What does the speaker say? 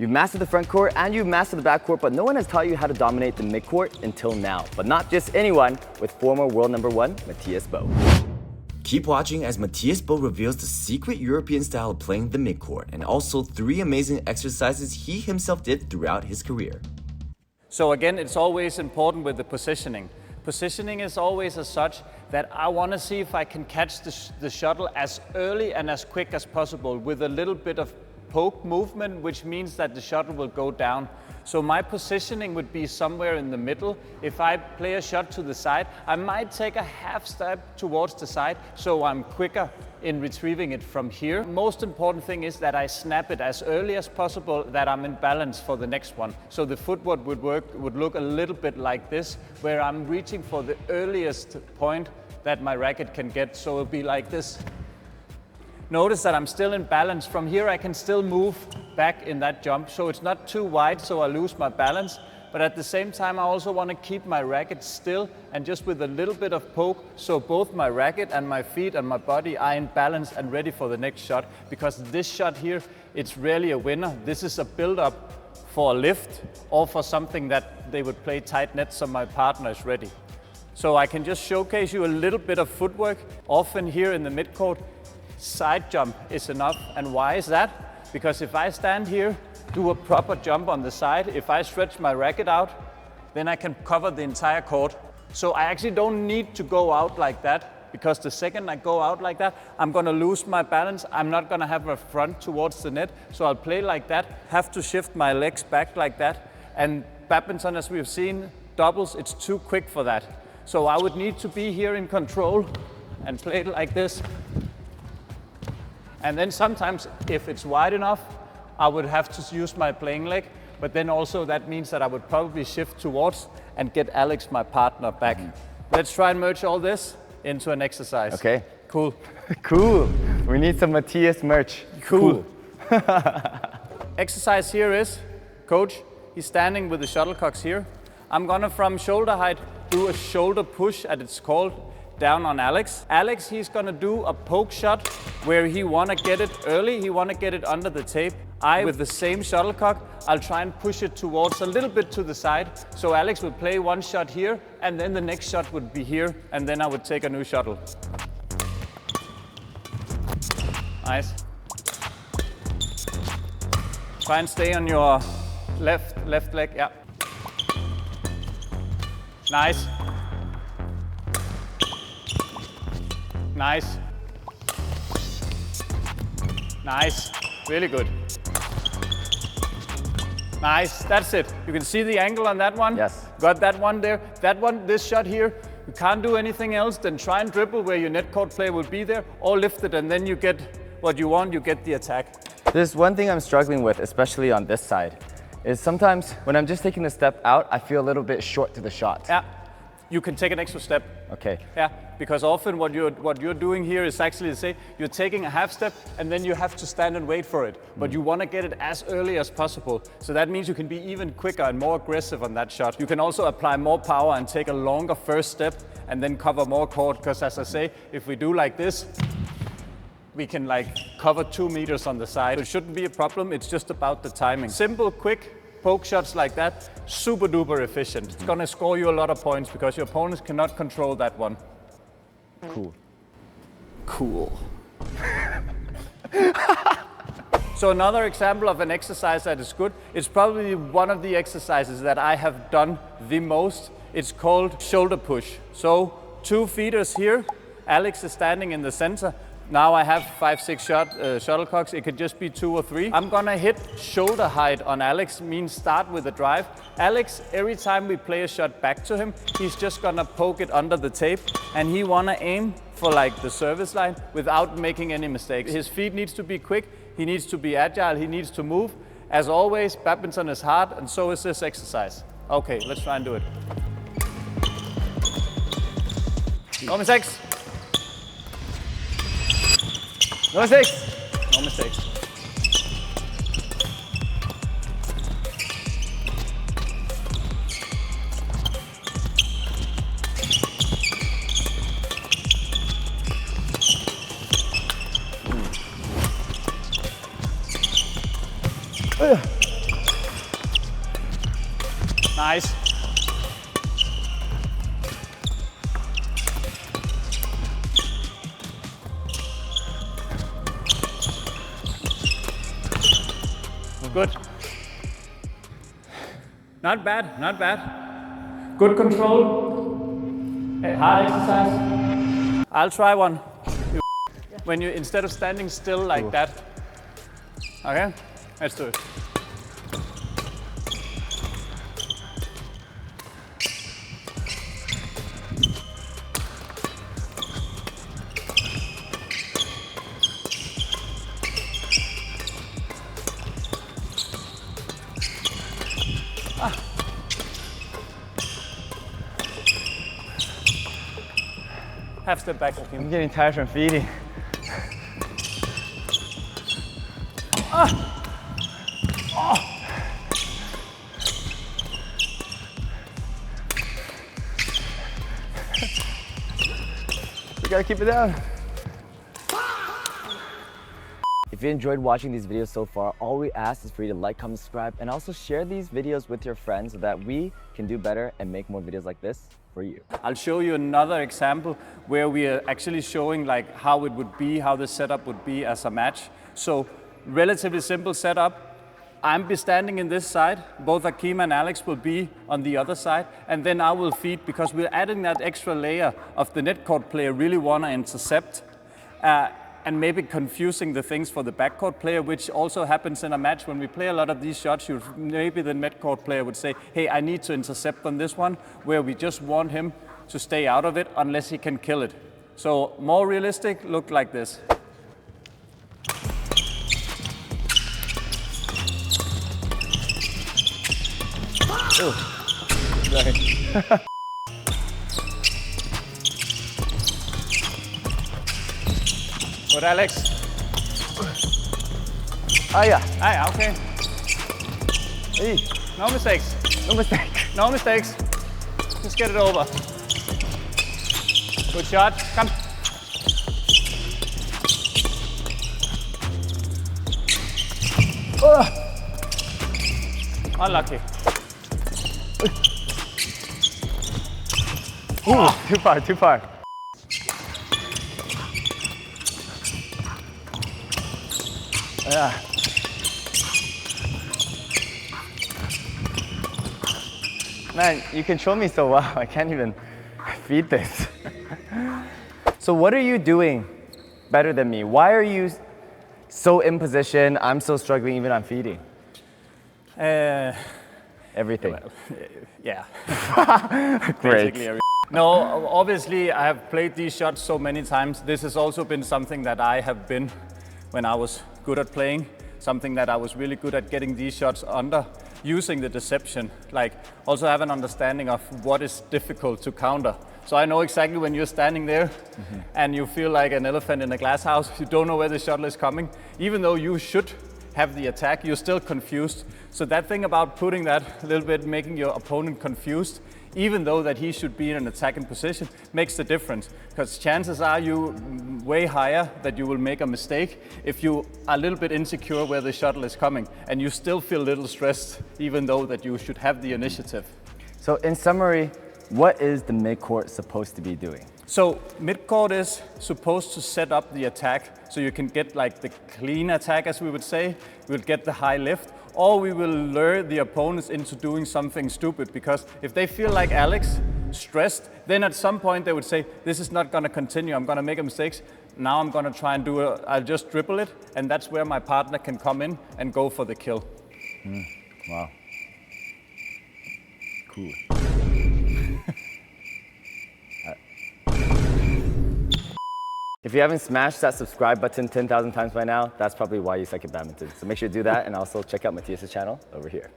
You've mastered the front court and you've mastered the back court, but no one has taught you how to dominate the midcourt until now. But not just anyone, with former world #1, Mathias Boe. Keep watching as Mathias Boe reveals the secret European style of playing the midcourt and also 3 amazing exercises he himself did throughout his career. So again, it's always important with the positioning. Positioning is always as such that I want to see if I can catch the shuttle as early and as quick as possible with a little bit of poke movement, which means that the shuttle will go down. So my positioning would be somewhere in the middle. If I play a shot to the side, I might take a half step towards the side so I'm quicker in retrieving it from here. Most important thing is that I snap it as early as possible, that I'm in balance for the next one. So the footwork would look a little bit like this, where I'm reaching for the earliest point that my racket can get. So it'll be like this. Notice that I'm still in balance. From here I can still move back in that jump, so it's not too wide so I lose my balance, but at the same time I also want to keep my racket still and just with a little bit of poke, so both my racket and my feet and my body are in balance and ready for the next shot, because this shot here, it's rarely a winner. This is a build-up for a lift or for something that they would play tight net so my partner is ready. So I can just showcase you a little bit of footwork. Often here in the midcourt, side jump is enough. And why is that? Because if I stand here, do a proper jump on the side, if I stretch my racket out, then I can cover the entire court. So I actually don't need to go out like that, because the second I go out like that, I'm gonna lose my balance. I'm not gonna have a front towards the net. So I'll play like that, have to shift my legs back like that. And badminton, as we've seen, doubles, it's too quick for that. So I would need to be here in control and play it like this. And then sometimes, if it's wide enough, I would have to use my playing leg, but then also that means that I would probably shift towards and get Aylex, my partner, back. Let's try and merge all this into an exercise. Okay. Cool. Cool. We need some Mathias merch. Cool. Exercise here is, coach, he's standing with the shuttlecocks here. I'm gonna, from shoulder height, do a shoulder push, as it's called, down on Aylex. Aylex, he's gonna do a poke shot where he wanna get it early, he wanna get it under the tape. With the same shuttlecock, I'll try and push it towards a little bit to the side. So Aylex will play one shot here, and then the next shot would be here, and then I would take a new shuttle. Nice. Try and stay on your left leg, yeah. Nice. Nice. Nice. Really good. Nice. That's it. You can see the angle on that one? Yes. Got that one there. That one, this shot here, you can't do anything else than try and dribble where your net court player will be there, or lift it, and then you get what you want, you get the attack. There's one thing I'm struggling with, especially on this side, is sometimes when I'm just taking a step out, I feel a little bit short to the shot. Yeah. You can take an extra step. Okay. Yeah, because often what you're doing here is actually to say you're taking a half step and then you have to stand and wait for it. But you want to get it as early as possible. So that means you can be even quicker and more aggressive on that shot. You can also apply more power and take a longer first step and then cover more court. Because as I say, if we do like this, we can like cover 2 meters on the side. So it shouldn't be a problem. It's just about the timing. Simple, quick poke shots like that, super duper efficient. It's gonna score you a lot of points because your opponents cannot control that one. Cool. Cool. So another example of an exercise that is good, it's probably one of the exercises that I have done the most. It's called shoulder push. So 2 feeters here, Aylex is standing in the center. Now I have 5-6 shuttlecocks, it could just be 2 or 3. I'm gonna hit shoulder height on Aylex, means start with a drive. Aylex, every time we play a shot back to him, he's just gonna poke it under the tape, and he wanna aim for like the service line without making any mistakes. His feet needs to be quick, he needs to be agile, he needs to move. As always, badminton is hard, and so is this exercise. Okay, let's try and do it. No mistakes. No mistakes. No mistakes. Nice. Good. Not bad, not bad. Good control. Hard exercise. I'll try one. When you, instead of standing still like that. Okay, let's do it. Half step back. I'm getting tired from feeding. We gotta keep it down. If you enjoyed watching these videos so far, all we ask is for you to like, comment, subscribe, and also share these videos with your friends so that we can do better and make more videos like this for you. I'll show you another example where we are actually showing like how it would be, how the setup would be as a match. So relatively simple setup. I'm be standing in this side, both Akeem and Aylex will be on the other side, and then I will feed because we're adding that extra layer of the net court player really want to intercept and maybe confusing the things for the backcourt player, which also happens in a match when we play a lot of these shots. Maybe the midcourt player would say, hey, I need to intercept on this one, where we just want him to stay out of it unless he can kill it. So more realistic, look like this. Oh, sorry. Good, Aylex. Ah, yeah. Ah, yeah, okay. Hey. No mistakes. No mistake. No mistakes. Just get it over. Good shot. Come. Unlucky. Ooh, too far, too far. Yeah. Man, you control me so well. I can't even feed this. So what are you doing better than me? Why are you so in position? I'm so struggling even on feeding. Everything. Well, yeah. Great. No, obviously I have played these shots so many times. This has also been something that I have been when I was good at playing, something that I was really good at getting these shots under, using the deception, like also have an understanding of what is difficult to counter. So I know exactly when you're standing there and you feel like an elephant in a glass house, you don't know where the shuttle is coming. Even though you should have the attack, you're still confused. So that thing about putting that a little bit, making your opponent confused, even though that he should be in an attacking position, makes the difference. Because chances are you way higher that you will make a mistake if you are a little bit insecure where the shuttle is coming and you still feel a little stressed, even though that you should have the initiative. So in summary, what is the midcourt supposed to be doing? So midcourt is supposed to set up the attack so you can get like the clean attack, as we would say. We'll get the high lift, or we will lure the opponents into doing something stupid, because if they feel like Aylex, stressed, then at some point they would say, this is not going to continue, I'm going to make a mistake. Now I'm going to try and I'll just dribble it, and that's where my partner can come in and go for the kill. Wow. Cool. If you haven't smashed that subscribe button 10,000 times by now, that's probably why you suck at badminton. So make sure to do that, and also check out Mathias' channel over here.